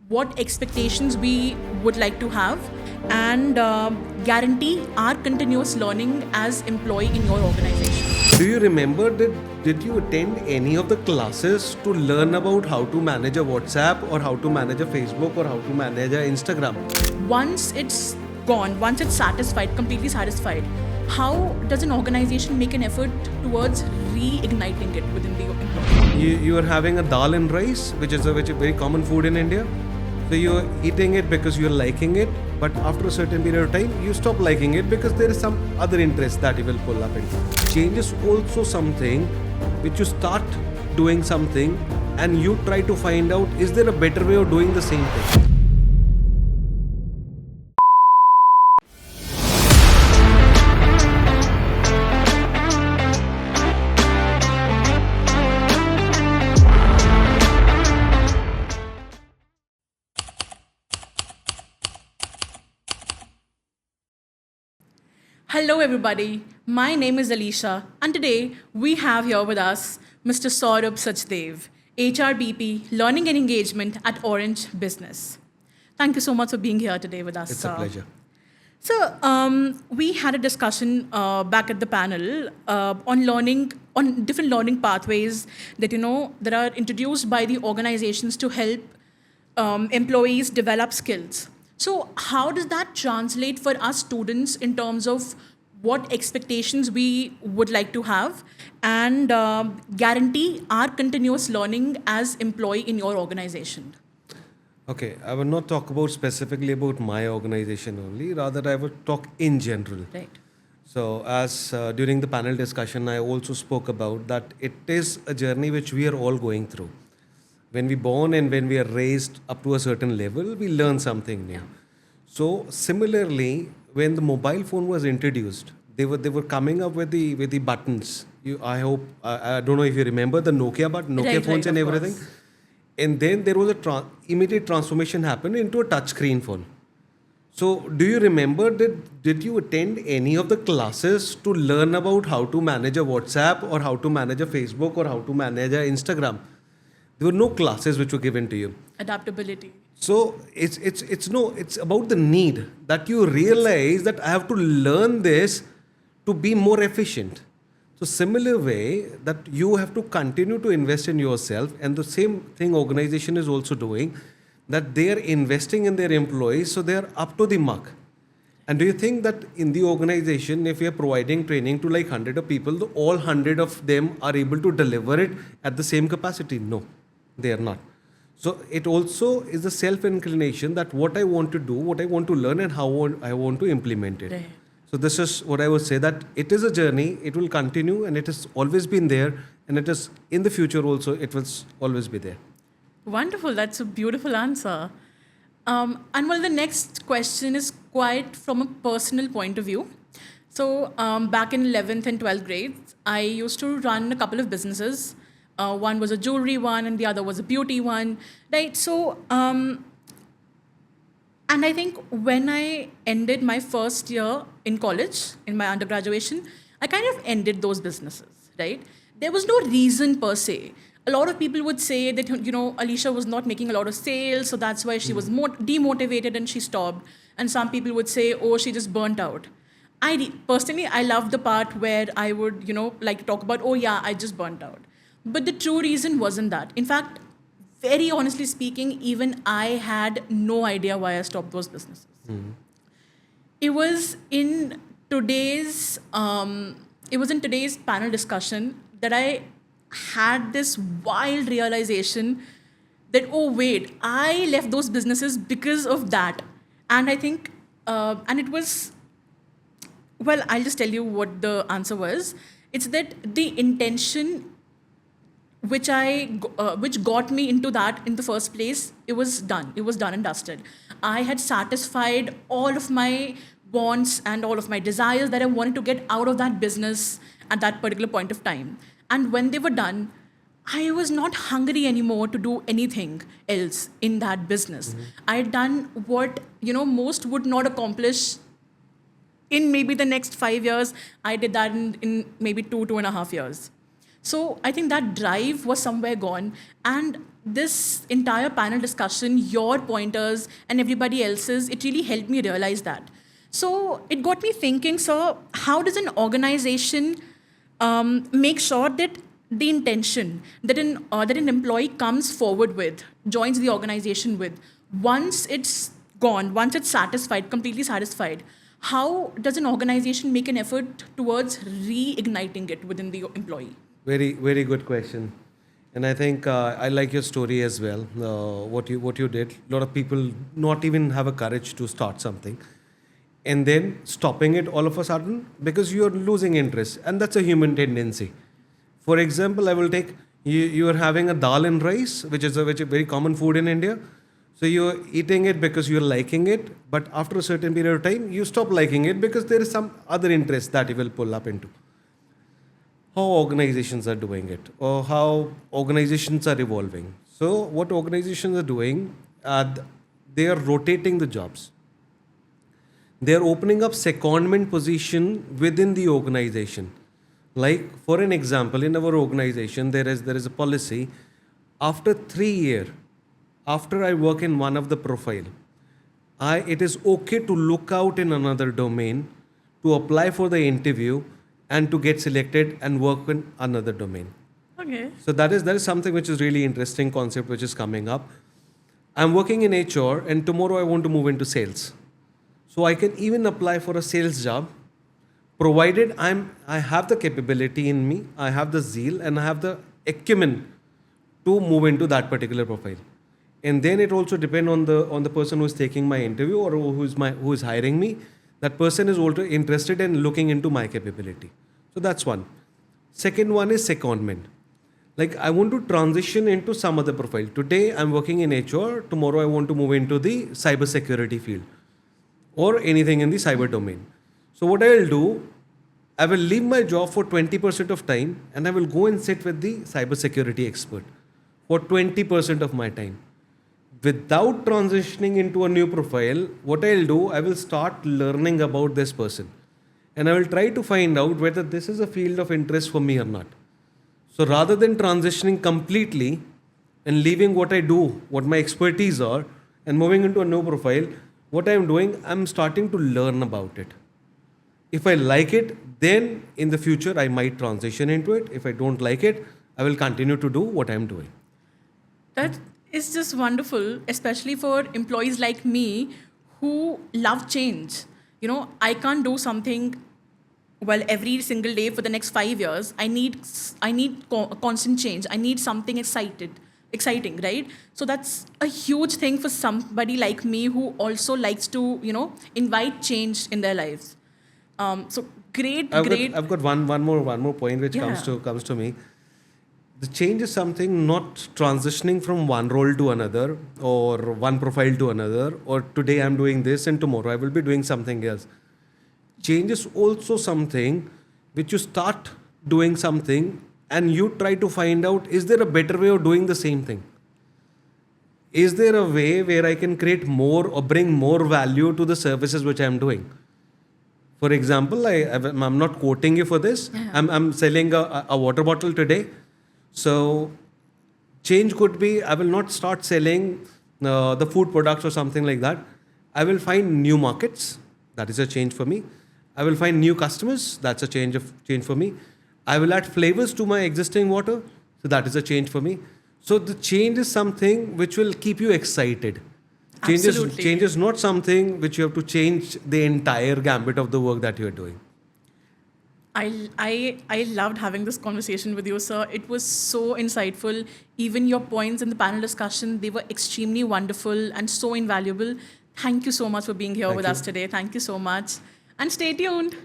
what expectations we would like to have, and guarantee our continuous learning as employee in your organization. Do you remember did you attend any of the classes to learn about how to manage a WhatsApp or how to manage a Facebook or how to manage a Instagram? Once it's gone, once it's satisfied, completely satisfied, how does an organization make an effort towards reigniting it within the employee? You are having a dal and rice, which is a very common food in India. So you're eating it because you're liking it, but after a certain period of time, you stop liking it because there is some other interest that you will pull up into. Change is also something which you start doing something and you try to find out, is there a better way of doing the same thing? Hello everybody, my name is Alicia and today we have here with us Mr. Saurabh Sachdev, HRBP, Learning and Engagement at Orange Business. Thank you so much for being here today with us. It's a pleasure. So we had a discussion back at the panel on learning, on different learning pathways that that are introduced by the organizations to help employees develop skills. So how does that translate for us students in terms of what expectations we would like to have and guarantee our continuous learning as employee in your organization? Okay, I will not talk about specifically about my organization only, rather I will talk in general. Right. So as during the panel discussion, I also spoke about that it is a journey which we are all going through. When we born and when we are raised up to a certain level, we learn something new. So similarly, when the mobile phone was introduced, they were coming up with the buttons. I don't know if you remember the Nokia phones and everything. Course. And then there was a immediate transformation happened into a touchscreen phone. So do you remember did you attend any of the classes to learn about how to manage a WhatsApp or how to manage a Facebook or how to manage a Instagram? There were no classes which were given to you. Adaptability. So it's about the need that you realize that I have to learn this to be more efficient. So similar way that you have to continue to invest in yourself, and the same thing organization is also doing, that they are investing in their employees so they are up to the mark. And do you think that in the organization, if we are providing training to like 100 of people, all 100 of them are able to deliver it at the same capacity? No, they are not. So it also is a self-inclination that what I want to do, what I want to learn and how I want to implement it. Right. So this is what I would say, that it is a journey, it will continue, and it has always been there, and it is in the future also, it will always be there. Wonderful. That's a beautiful answer. And well, the next question is quite from a personal point of view. So back in 11th and 12th grades, I used to run a couple of businesses. One was a jewelry one and the other was a beauty one. Right. So, and I think when I ended my first year in college, in my undergraduation, I kind of ended those businesses, right? There was no reason per se. A lot of people would say that, Alicia was not making a lot of sales, so that's why she was demotivated and she stopped. And some people would say, oh, she just burnt out. Personally, I love the part where I would, like to talk about, oh yeah, I just burnt out. But the true reason wasn't that. In fact, very honestly speaking, even I had no idea why I stopped those businesses. Mm-hmm. It was in today's panel discussion that I had this wild realization that, oh wait, I left those businesses because of that. And I think, and it was, well, I'll just tell you what the answer was. It's that the intention which got me into that in the first place, it was done and dusted. I had satisfied all of my wants and all of my desires that I wanted to get out of that business at that particular point of time. And when they were done, I was not hungry anymore to do anything else in that business. Mm-hmm. I had done what, most would not accomplish in maybe the next 5 years. I did that in maybe 2.5 years. So I think that drive was somewhere gone. And this entire panel discussion, your pointers and everybody else's, it really helped me realize that. So it got me thinking, sir, how does an organization make sure that the intention that an employee comes forward with, joins the organization with, once it's gone, once it's satisfied, completely satisfied, how does an organization make an effort towards reigniting it within the employee? Very, very good question. And I think I like your story as well. What you did. A lot of people not even have a courage to start something, and then stopping it all of a sudden because you are losing interest, and that's a human tendency. For example, I will take you are having a dal and rice, which is a very common food in India. So you're eating it because you're liking it, but after a certain period of time, you stop liking it because there is some other interest that you will pull up into. How organizations are doing it, or how organizations are evolving. So what organizations are doing, they are rotating the jobs. They are opening up secondment position within the organization. Like for an example, in our organization, there is a policy. After 3 years, after I work in one of the profile, it is okay to look out in another domain, to apply for the interview, and to get selected and work in another domain. Okay. So that is something which is really interesting concept which is coming up. I'm working in HR, and tomorrow I want to move into sales. So I can even apply for a sales job, provided I have the capability in me, I have the zeal, and I have the acumen to move into that particular profile. And then it also depends on the person who is taking my interview or who is hiring me. That person is also interested in looking into my capability. So that's one. Second one is secondment. Like I want to transition into some other profile. Today I'm working in HR. Tomorrow I want to move into the cybersecurity field or anything in the cyber domain. So what I will do, I will leave my job for 20% of time and I will go and sit with the cybersecurity expert for 20% of my time. Without transitioning into a new profile, what I'll do, I will start learning about this person. And I will try to find out whether this is a field of interest for me or not. So rather than transitioning completely and leaving what I do, what my expertise are, and moving into a new profile, what I'm doing, I'm starting to learn about it. If I like it, then in the future I might transition into it. If I don't like it, I will continue to do what I'm doing. That is just wonderful, especially for employees like me who love change. I can't do something every single day for the next 5 years. I need constant change. I need something exciting, right? So that's a huge thing for somebody like me who also likes to, invite change in their lives. So great. I've got one more point which comes to me. The change is something not transitioning from one role to another or one profile to another, or today I'm doing this and tomorrow I will be doing something else. Change is also something which you start doing something and you try to find out, is there a better way of doing the same thing? Is there a way where I can create more or bring more value to the services which I'm doing? For example, I'm not quoting you for this. Yeah. I'm selling a water bottle today. So change could be, I will not start selling the food products or something like that. I will find new markets. That is a change for me. I will find new customers. That's a change for me. I will add flavors to my existing water. So that is a change for me. So the change is something which will keep you excited. Absolutely. Change is not something which you have to change the entire gambit of the work that you are doing. I loved having this conversation with you, sir. It was so insightful. Even your points in the panel discussion, they were extremely wonderful and so invaluable. Thank you so much for being here with us today. Thank you so much. And stay tuned.